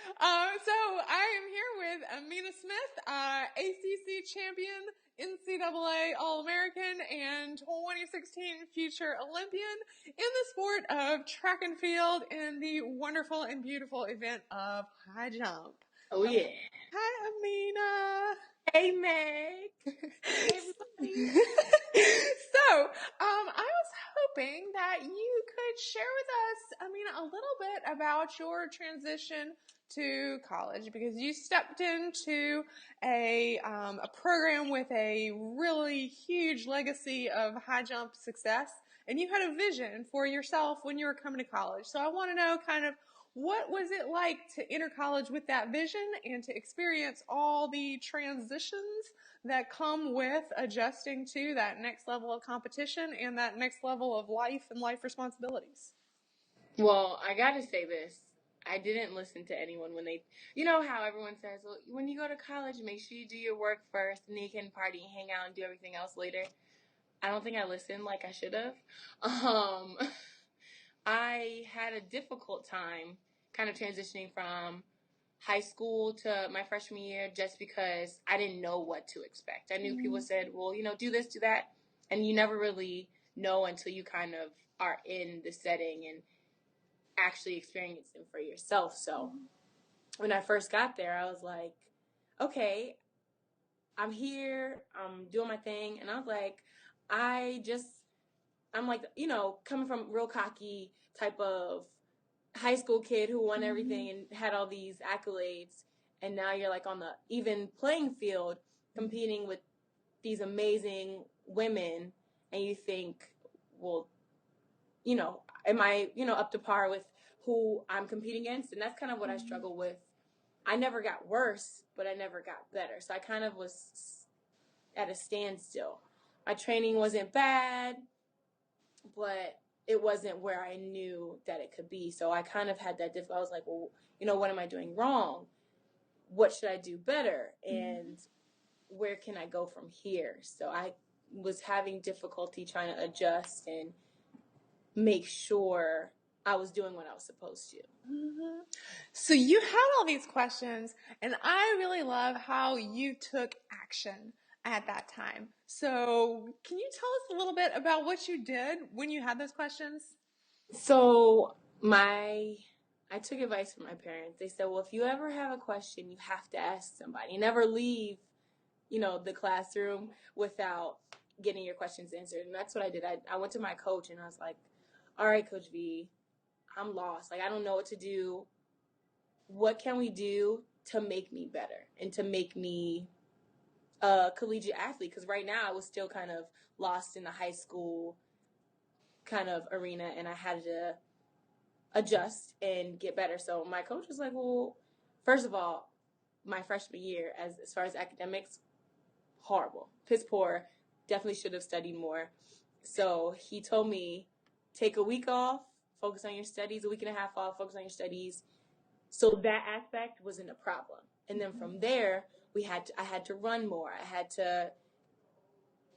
So I am here with Amina Smith, ACC Champion, NCAA All-American, and 2016 future Olympian in the sport of track and field in the wonderful and beautiful event of high jump. Oh, yeah. Hi, Amina. Hey, Meg. Hey, everybody. So, I was hoping that you could share with us, Amina, a little bit about your transition to college, because you stepped into a program with a really huge legacy of high jump success, and you had a vision for yourself when you were coming to college. So I want to know kind of what was it like to enter college with that vision and to experience all the transitions that come with adjusting to that next level of competition and that next level of life and life responsibilities? Well, I got to say this. I didn't listen to anyone when they, you know how everyone says, well, when you go to college, make sure you do your work first and then you can party and hang out and do everything else later. I don't think I listened like I should have. I had a difficult time kind of transitioning from high school to my freshman year just because I didn't know what to expect. I knew people said, well, do this, do that. And you never really know until you kind of are in the setting and actually experiencing for yourself. So when I first got there, I was like, okay, I'm here, I'm doing my thing. And I was like, I'm like, coming from real cocky type of high school kid who won everything and had all these accolades. And now you're like on the even playing field competing with these amazing women. And you think, well, am I, up to par with who I'm competing against? And that's kind of what I struggle with. I never got worse, but I never got better. So I kind of was at a standstill. My training wasn't bad, but it wasn't where I knew that it could be. So I kind of had that difficulty. I was like, well, what am I doing wrong? What should I do better? And where can I go from here? So I was having difficulty trying to adjust and make sure I was doing what I was supposed to. Mm-hmm. So you had all these questions, and I really love how you took action at that time. So can you tell us a little bit about what you did when you had those questions? So I took advice from my parents. They said, well, if you ever have a question, you have to ask somebody. You never leave, the classroom without getting your questions answered. And that's what I did. I went to my coach and I was like, all right, Coach V, I'm lost. Like, I don't know what to do. What can we do to make me better and to make me a collegiate athlete? Because right now I was still kind of lost in the high school kind of arena and I had to adjust and get better. So my coach was like, well, first of all, my freshman year, as far as academics, horrible. Piss poor. Definitely should have studied more. So he told me, take a week off, focus on your studies, a week and a half off, focus on your studies. So that aspect wasn't a problem. And then from there, I had to run more. I had to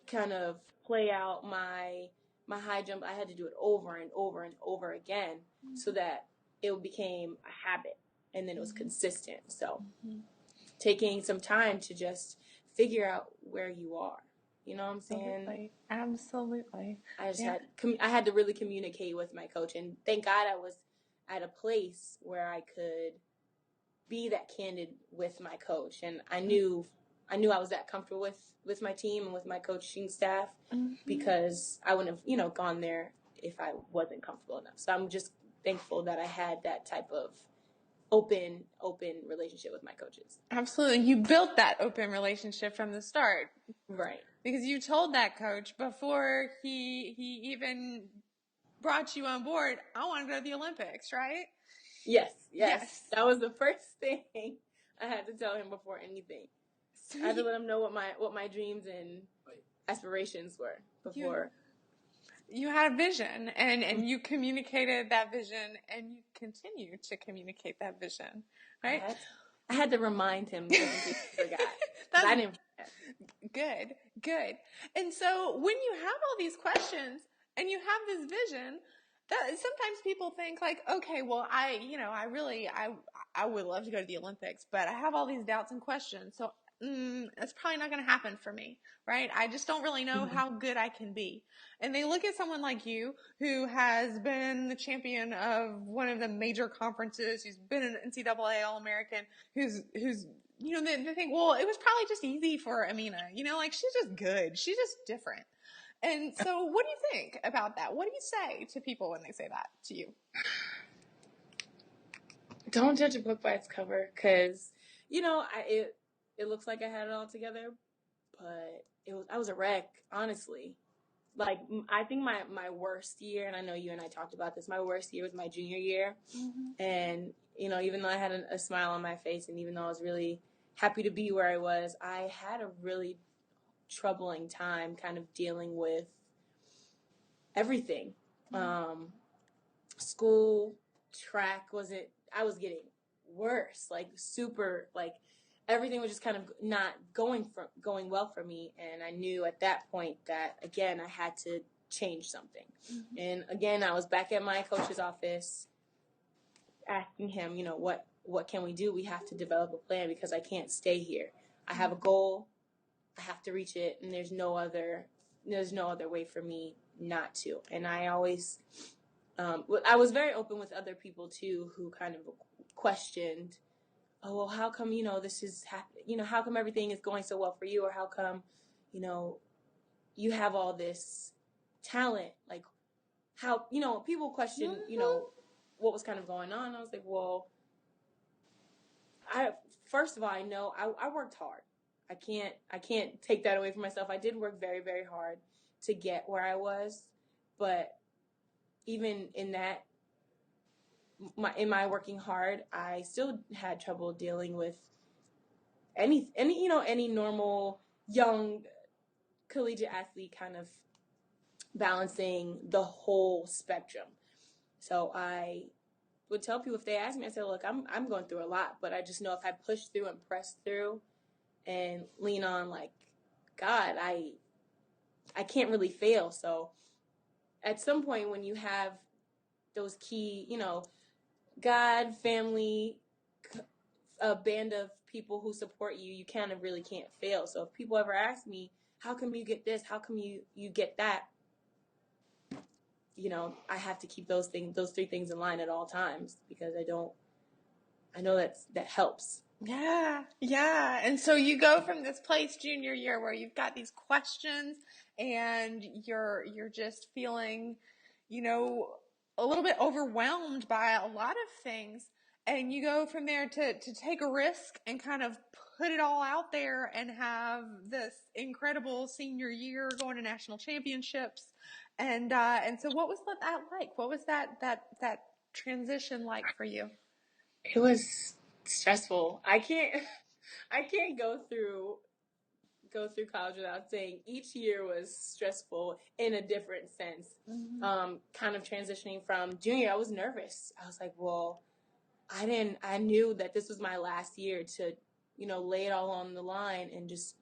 kind of play out my high jump. I had to do it over and over and over again so that it became a habit and then it was consistent. So taking some time to just figure out where you are. You know what I'm saying? Absolutely. I had to really communicate with my coach, and thank God I was at a place where I could be that candid with my coach, and I knew I was that comfortable with my team and with my coaching staff because I wouldn't have gone there if I wasn't comfortable enough. So I'm just thankful that I had that type of open relationship with my coaches. Absolutely. You built that open relationship from the start. Right. Because you told that coach before he even brought you on board, I want to go to the Olympics, right? Yes. That was the first thing I had to tell him before anything. So I had to let him know what my dreams and aspirations were before. You had a vision, and you communicated that vision, and you continue to communicate that vision, right? I had to remind him because he forgot. I didn't forget. Good. And so when you have all these questions and you have this vision, sometimes people think like, okay, well, I would love to go to the Olympics, but I have all these doubts and questions. So that's probably not going to happen for me, right? I just don't really know how good I can be. And they look at someone like you who has been the champion of one of the major conferences, who's been an NCAA All-American, who's, they think, well, it was probably just easy for Amina. Like she's just good. She's just different. And so what do you think about that? What do you say to people when they say that to you? Don't judge a book by its cover, because, it looks like I had it all together, but I was a wreck, honestly. Like, I think my worst year, and I know you and I talked about this, my worst year was my junior year. Mm-hmm. And, even though I had a smile on my face, and even though I was really happy to be where I was, I had a really troubling time kind of dealing with everything. Mm-hmm. School, track, I was getting worse, like super, like everything was just kind of not going well for me. And I knew at that point that, again, I had to change something. Mm-hmm. And again, I was back at my coach's office asking him, what can we do? We have to develop a plan, because I can't stay here. I have a goal. I have to reach it. And there's no other way for me not to. And I always, I was very open with other people too, who kind of questioned, oh, well, how come, this is happening? How come everything is going so well for you? Or how come, you have all this talent? Like, how, people question, mm-hmm. What was kind of going on. I was like, well, first of all, I know I worked hard. I can't take that away from myself. I did work very, very hard to get where I was, but even in that, in my working hard, I still had trouble dealing with any normal young collegiate athlete, kind of balancing the whole spectrum. So I would tell people, if they ask me, I say, look, I'm going through a lot, but I just know if I push through and press through and lean on, like, God, I can't really fail. So at some point, when you have those key, God, family, a band of people who support you, you kind of really can't fail. So if people ever ask me, how come you get this? How come you get that? I have to keep those three things in line at all times, because I know that helps. Yeah. Yeah. And so you go from this place junior year where you've got these questions and you're just feeling, a little bit overwhelmed by a lot of things. And you go from there to take a risk and kind of put it all out there and have this incredible senior year, going to national championships. And so what was that like? What was that transition like for you? It was stressful. I can't go through college without saying each year was stressful in a different sense. Mm-hmm. Kind of transitioning from junior, I was nervous. I was like, well, I knew that this was my last year to, lay it all on the line and just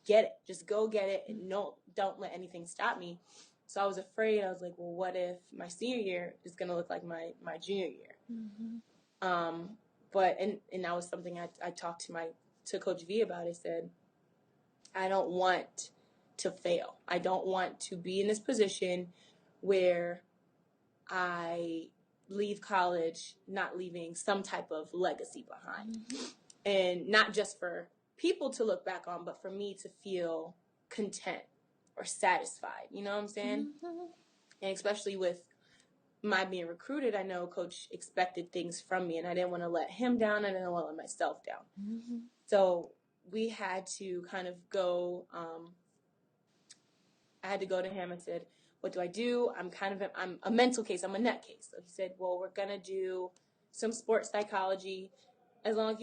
get it. Just go get it, and don't let anything stop me. So I was afraid. I was like, well, what if my senior year is going to look like my junior year? Mm-hmm. But that was something I talked to Coach V about. I said, I don't want to fail. I don't want to be in this position where I leave college not leaving some type of legacy behind. Mm-hmm. And not just for people to look back on, but for me to feel content or satisfied. You know what I'm saying? Mm-hmm. And especially with my being recruited, I know Coach expected things from me, and I didn't want to let him down. I didn't want to let myself down. Mm-hmm. So we had to kind of go, I had to go to him and said, what do I do? I'm a mental case. I'm a net case. So he said, well, we're going to do some sports psychology. As long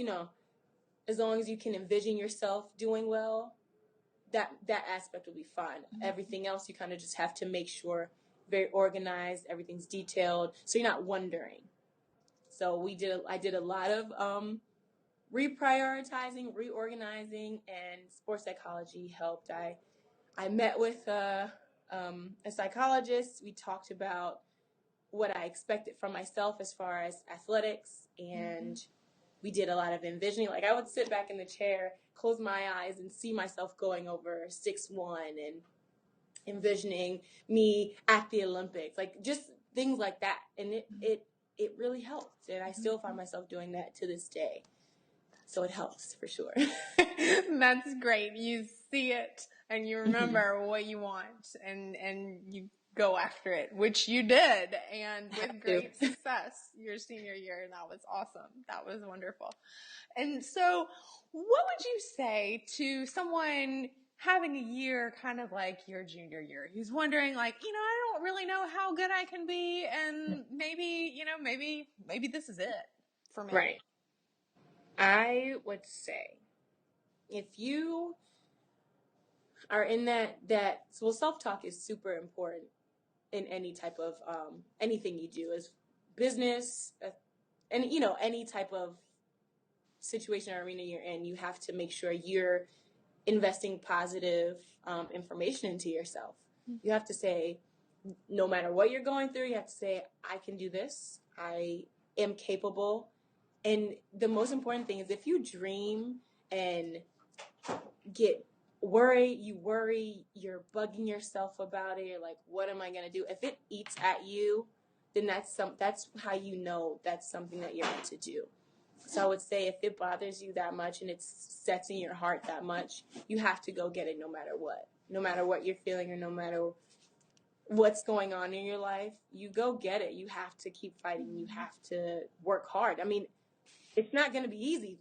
as you can envision yourself doing well, that aspect will be fine. Mm-hmm. Everything else, you kind of just have to make sure very organized, everything's detailed, so you're not wondering. So I did a lot of reprioritizing, reorganizing, and sports psychology helped. I met with a psychologist. We talked about what I expected from myself as far as athletics, and we did a lot of envisioning. Like I would sit back in the chair, close my eyes, and see myself going over 6'1" and envisioning me at the Olympics, like just things like that. And it really helped, and I still find myself doing that to this day. So it helps for sure. That's great. You see it and you remember what you want, and you go after it, which you did, and with great success your senior year. And that was awesome. That was wonderful. And so what would you say to someone having a year kind of like your junior year, who's wondering, like, I don't really know how good I can be, and maybe this is it for me. Right. I would say if you are in that self-talk is super important in any type of anything you do, as business, and any type of situation or arena you're in. You have to make sure you're investing positive information into yourself. You have to say, no matter what you're going through, you have to say, I can do this. I am capable. And the most important thing is, if you dream and get worried, you're bugging yourself about it. You're like, what am I going to do? If it eats at you, then that's how you know that's something that you're meant to do. So I would say, if it bothers you that much and it sets in your heart that much, you have to go get it no matter what you're feeling, or no matter what's going on in your life. You go get it. You have to keep fighting. You have to work hard. I mean, it's not going to be easy,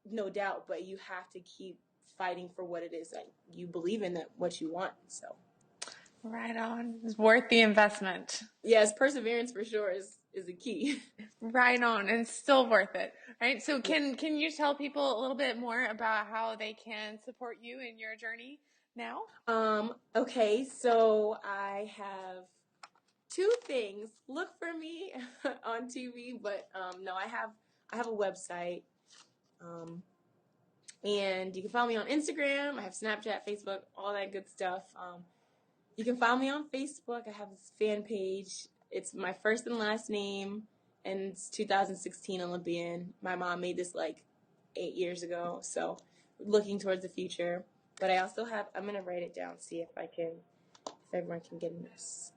no doubt, but you have to keep fighting for what it is that you believe in, that what you want. So right on. It's worth the investment. Yes, perseverance for sure is a key. Right on, and it's still worth it. Right. So can you tell people a little bit more about how they can support you in your journey now? Okay, so I have two things. Look for me on TV, but no, I have a website. And you can follow me on Instagram. I have Snapchat, Facebook, all that good stuff. You can follow me on Facebook. I have this fan page. It's my first and last name, and it's 2016 Olympian. My mom made this like 8 years ago, so looking towards the future. But I also have, I'm going to write it down, see if everyone can get in this.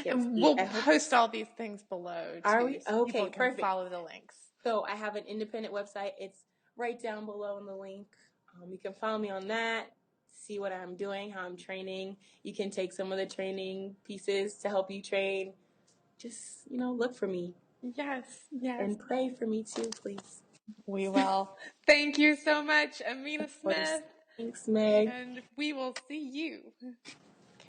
And we'll post all these things below, too. Are we? So okay, people can perfect. follow the links. So I have an independent website. It's right down below in the link. You can follow me on that, see what I'm doing, how I'm training. You can take some of the training pieces to help you train. Just, look for me. Yes. And pray for me too, please. We will. Thank you so much, Amina Smith. Thanks, Meg. And we will see you